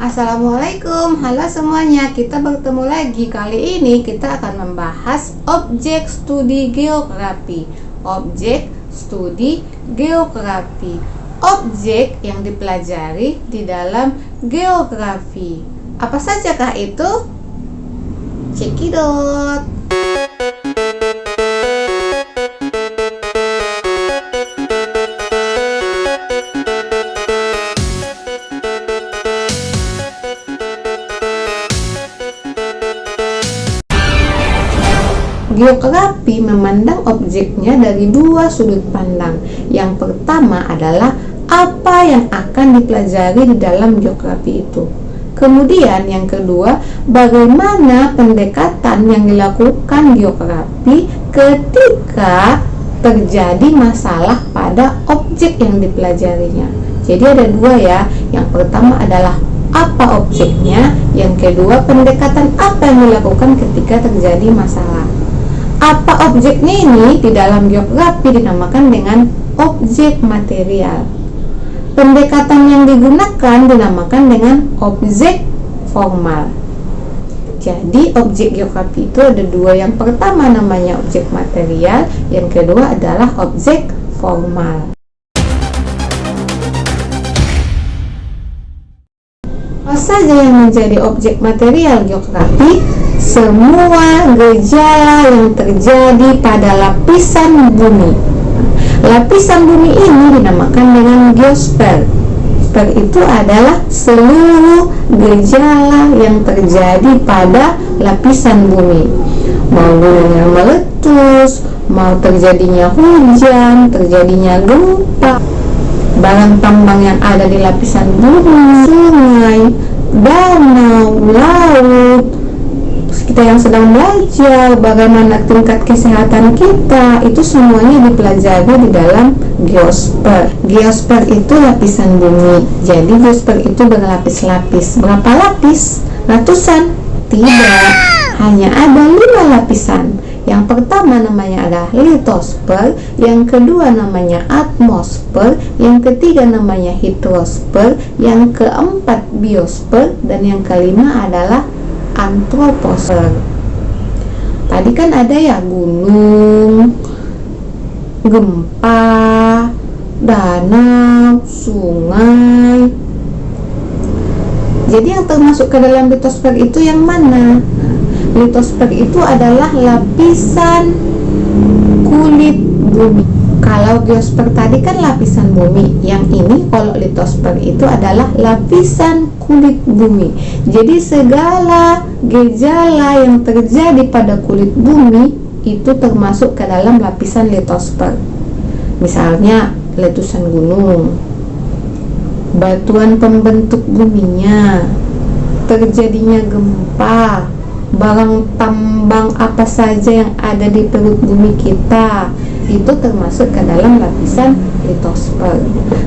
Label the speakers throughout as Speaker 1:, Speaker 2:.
Speaker 1: Assalamualaikum, halo semuanya. Kita bertemu lagi. Kali ini kita akan membahas objek studi geografi. Objek studi geografi. Objek yang dipelajari di dalam geografi. Apa sajakah itu? Cekidot. Geografi memandang objeknya dari dua sudut pandang. Yang pertama adalah apa yang akan dipelajari di dalam geografi itu. Kemudian yang kedua, bagaimana pendekatan yang dilakukan geografi ketika terjadi masalah pada objek yang dipelajarinya. Jadi ada dua ya. Yang pertama adalah apa objeknya, yang kedua pendekatan apa yang dilakukan ketika terjadi masalah. Apa objeknya ini di dalam geografi dinamakan dengan objek material. Pendekatan yang digunakan dinamakan dengan objek formal. Jadi objek geografi itu ada dua. Yang pertama namanya objek material, yang kedua adalah objek formal. Apa saja yang menjadi objek material geografi? Semua gejala yang terjadi pada lapisan bumi. Lapisan bumi ini dinamakan dengan geosfer. Geosfer itu adalah seluruh gejala yang terjadi pada lapisan bumi. Mau gunung yang meletus, mau terjadinya hujan, terjadinya gempa, barang tambang yang ada di lapisan bumi, sungai, danau, laut. Kita yang sedang belajar bagaimana tingkat kesehatan kita, itu semuanya dipelajari di dalam geosfer. Geosfer itu lapisan bumi. Jadi geosfer itu berlapis-lapis. Berapa lapis? Ratusan? Tidak, hanya ada 5 lapisan. Yang pertama namanya adalah litosfer, yang kedua namanya atmosfer, yang ketiga namanya hidrosfer, yang keempat biosfer, dan yang kelima adalah antroposfer. Tadi kan ada ya gunung, gempa, danau, sungai. Jadi yang termasuk ke dalam litosfer itu yang mana? Litosfer itu adalah lapisan kulit bumi. Kalau geosfer tadi kan lapisan bumi, yang ini kalau litosfer itu adalah lapisan kulit bumi. Jadi segala gejala yang terjadi pada kulit bumi itu termasuk ke dalam lapisan litosfer. Misalnya letusan gunung, batuan pembentuk buminya, terjadinya gempa, barang tambang apa saja yang ada di perut bumi kita, itu termasuk ke dalam lapisan litosfer.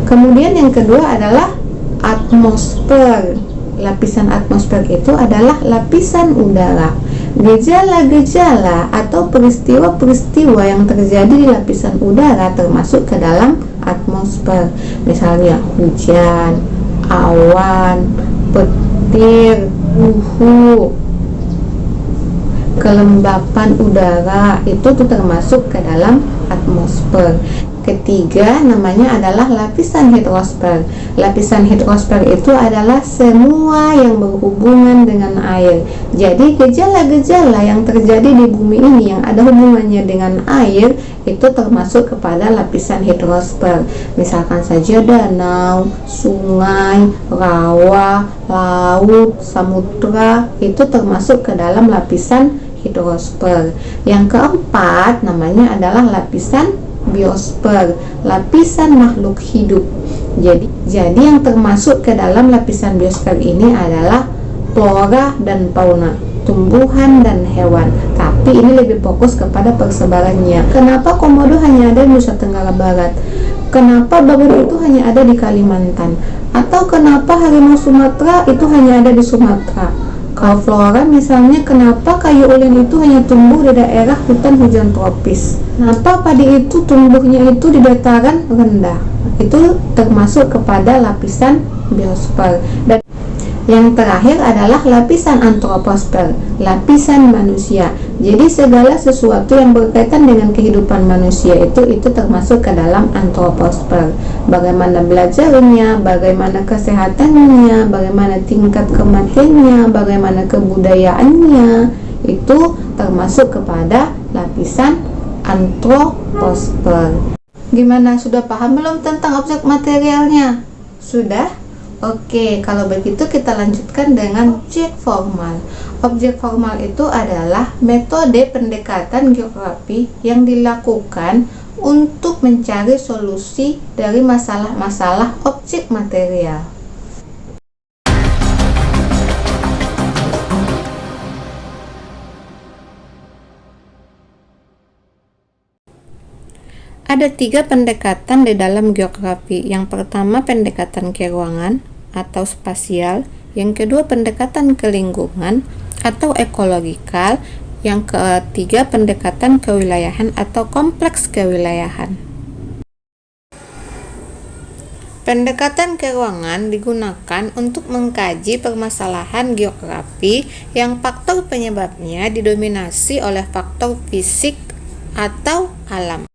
Speaker 1: Kemudian yang kedua adalah atmosfer. Lapisan atmosfer itu adalah lapisan udara. Gejala-gejala atau peristiwa-peristiwa yang terjadi di lapisan udara termasuk ke dalam atmosfer. Misalnya hujan, awan, petir, suhu, kelembapan udara, itu tuh termasuk ke dalam atmosfer. Ketiga namanya adalah lapisan hidrosfer. Lapisan hidrosfer itu adalah semua yang berhubungan dengan air. Jadi gejala-gejala yang terjadi di bumi ini yang ada hubungannya dengan air itu termasuk kepada lapisan hidrosfer. Misalkan saja danau, sungai, rawa, laut, samudra, itu termasuk ke dalam lapisan hidrosfer. Yang keempat namanya adalah lapisan biosfer, lapisan makhluk hidup. Jadi yang termasuk ke dalam lapisan biosfer ini adalah flora dan fauna, tumbuhan dan hewan. Tapi ini lebih fokus kepada persebarannya. Kenapa komodo hanya ada di Nusa Tenggara Barat? Kenapa babi itu hanya ada di Kalimantan? Atau kenapa harimau Sumatera itu hanya ada di Sumatera? Kalau flora misalnya, kenapa kayu ulin itu hanya tumbuh di daerah hutan hujan tropis? Kenapa padi itu tumbuhnya itu di dataran rendah? Itu termasuk kepada lapisan biosfer. Yang terakhir adalah lapisan antroposfer, lapisan manusia. Jadi segala sesuatu yang berkaitan dengan kehidupan manusia itu termasuk ke dalam antroposfer. Bagaimana belajarnya, bagaimana kesehatannya, bagaimana tingkat kematiannya, bagaimana kebudayaannya, itu termasuk kepada lapisan antroposfer. Gimana, sudah paham belum tentang objek materialnya? Sudah? Oke, kalau begitu kita lanjutkan dengan objek formal. Objek formal itu adalah metode pendekatan geografi yang dilakukan untuk mencari solusi dari masalah-masalah objek material. Ada 3 pendekatan di dalam geografi. Yang pertama pendekatan keruangan atau spasial, yang kedua pendekatan ke lingkungan atau ekologikal, yang ketiga pendekatan kewilayahan atau kompleks kewilayahan. Pendekatan keruangan digunakan untuk mengkaji permasalahan geografi yang faktor penyebabnya didominasi oleh faktor fisik atau alam.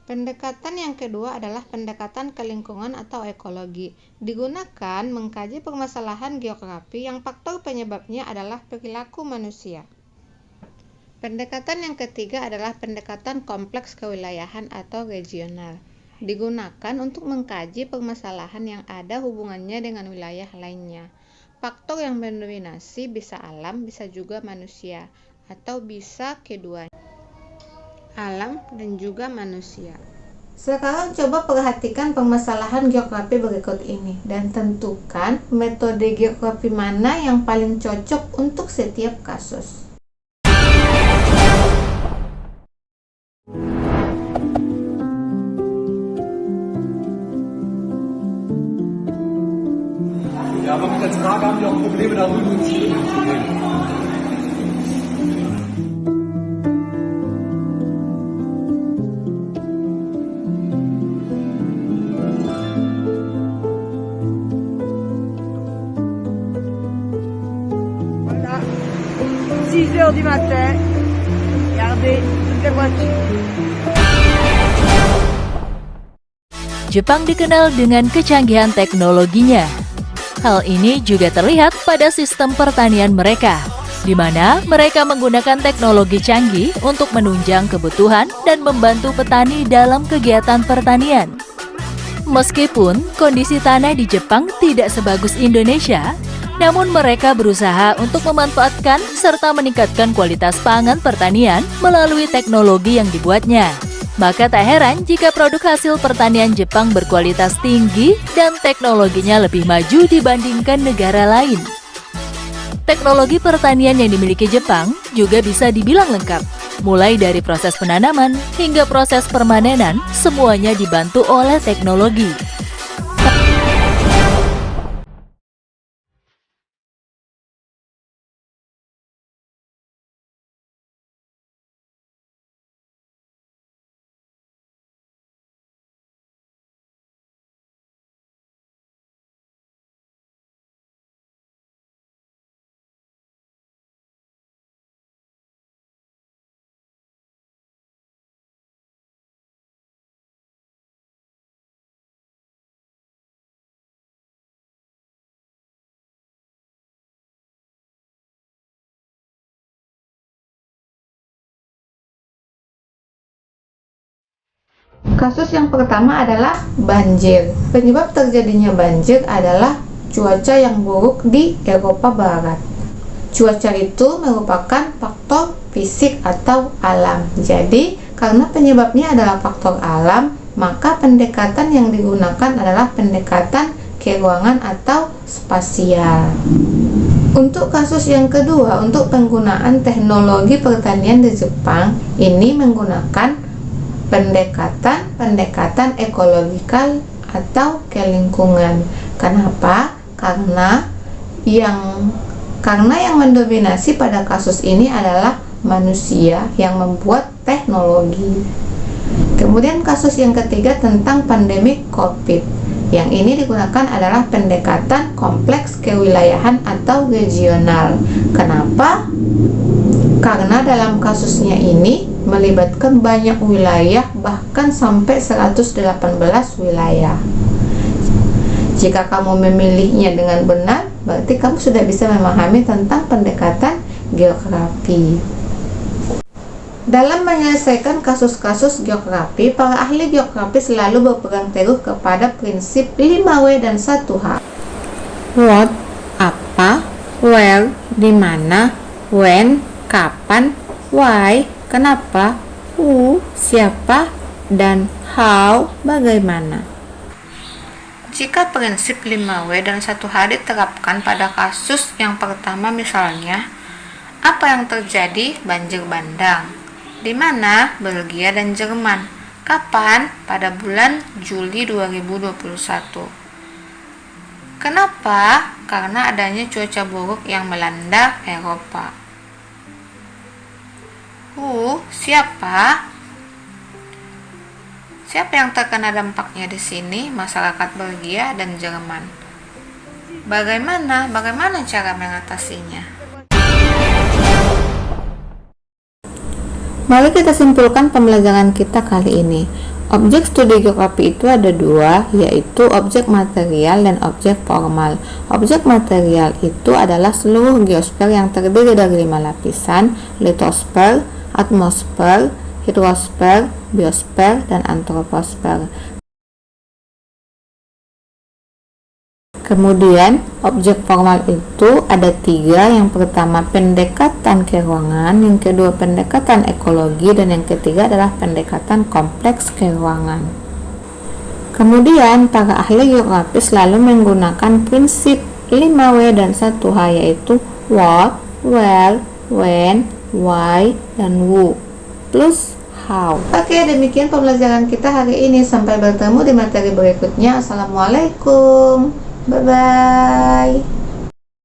Speaker 1: Pendekatan yang kedua adalah pendekatan ke lingkungan atau ekologi. Digunakan mengkaji permasalahan geografi yang faktor penyebabnya adalah perilaku manusia. Pendekatan yang ketiga adalah pendekatan kompleks kewilayahan atau regional. Digunakan untuk mengkaji permasalahan yang ada hubungannya dengan wilayah lainnya. Faktor yang mendominasi bisa alam, bisa juga manusia, atau bisa keduanya, alam dan juga manusia. Sekarang coba perhatikan permasalahan geografi berikut ini dan tentukan metode geografi mana yang paling cocok untuk setiap kasus.
Speaker 2: Ja, aber mit der Trage haben wir auch Probleme, da rüber zu gehen.
Speaker 3: Voilà, 6 heures du matin, regardez toutes les voitures.
Speaker 4: Jepang dikenal dengan kecanggihan teknologinya. Hal ini juga terlihat pada sistem pertanian mereka, di mana mereka menggunakan teknologi canggih untuk menunjang kebutuhan dan membantu petani dalam kegiatan pertanian. Meskipun kondisi tanah di Jepang tidak sebagus Indonesia, namun mereka berusaha untuk memanfaatkan serta meningkatkan kualitas pangan pertanian melalui teknologi yang dibuatnya. Maka tak heran jika produk hasil pertanian Jepang berkualitas tinggi dan teknologinya lebih maju dibandingkan negara lain. Teknologi pertanian yang dimiliki Jepang juga bisa dibilang lengkap. Mulai dari proses penanaman hingga proses permanenan, semuanya dibantu oleh teknologi.
Speaker 1: Kasus yang pertama adalah banjir. Penyebab terjadinya banjir adalah cuaca yang buruk di Eropa Barat. Cuaca itu merupakan faktor fisik atau alam. Jadi, karena penyebabnya adalah faktor alam, maka pendekatan yang digunakan adalah pendekatan keruangan atau spasial. Untuk kasus yang kedua, untuk penggunaan teknologi pertanian di Jepang, ini menggunakan pendekatan ekologikal atau ke lingkungan. Kenapa? Karena yang mendominasi pada kasus ini adalah manusia yang membuat teknologi. Kemudian kasus yang ketiga tentang pandemi COVID. Yang ini digunakan adalah pendekatan kompleks kewilayahan atau regional. Kenapa? Karena dalam kasusnya ini melibatkan banyak wilayah, bahkan sampai 118 wilayah. Jika kamu memilihnya dengan benar, berarti kamu sudah bisa memahami tentang pendekatan geografi. Dalam menyelesaikan kasus-kasus geografi, para ahli geografi selalu berpegang teguh kepada prinsip 5W dan 1H.
Speaker 5: What, apa, where, di mana, when, kapan, why, kenapa, who, siapa, dan how, bagaimana. Jika prinsip 5W dan 1H diterapkan pada kasus yang pertama, misalnya, apa yang terjadi? Banjir bandang. Di mana? Belgia dan Jerman. Kapan? Pada bulan Juli 2021. Kenapa? Karena adanya cuaca buruk yang melanda Eropa. Who? Siapa? Siapa yang terkena dampaknya di sini? Masyarakat Belgia dan Jerman. Bagaimana cara mengatasinya? Mari kita simpulkan pembelajaran kita kali ini. Objek studi geografi itu ada dua, yaitu objek material dan objek formal. Objek material itu adalah seluruh geosfer yang terdiri dari 5 lapisan: litosfer, atmosfer, hidrosfer, biosfer, dan antroposfer. Kemudian, objek formal itu ada 3. Yang pertama pendekatan keruangan, yang kedua pendekatan ekologi, dan yang ketiga adalah pendekatan kompleks keruangan. Kemudian, para ahli geografi selalu menggunakan prinsip 5W dan 1H, yaitu what, where, when, why, dan who, plus how.
Speaker 1: Oke, demikian pembelajaran kita hari ini. Sampai bertemu di materi berikutnya. Assalamualaikum. Bye-bye.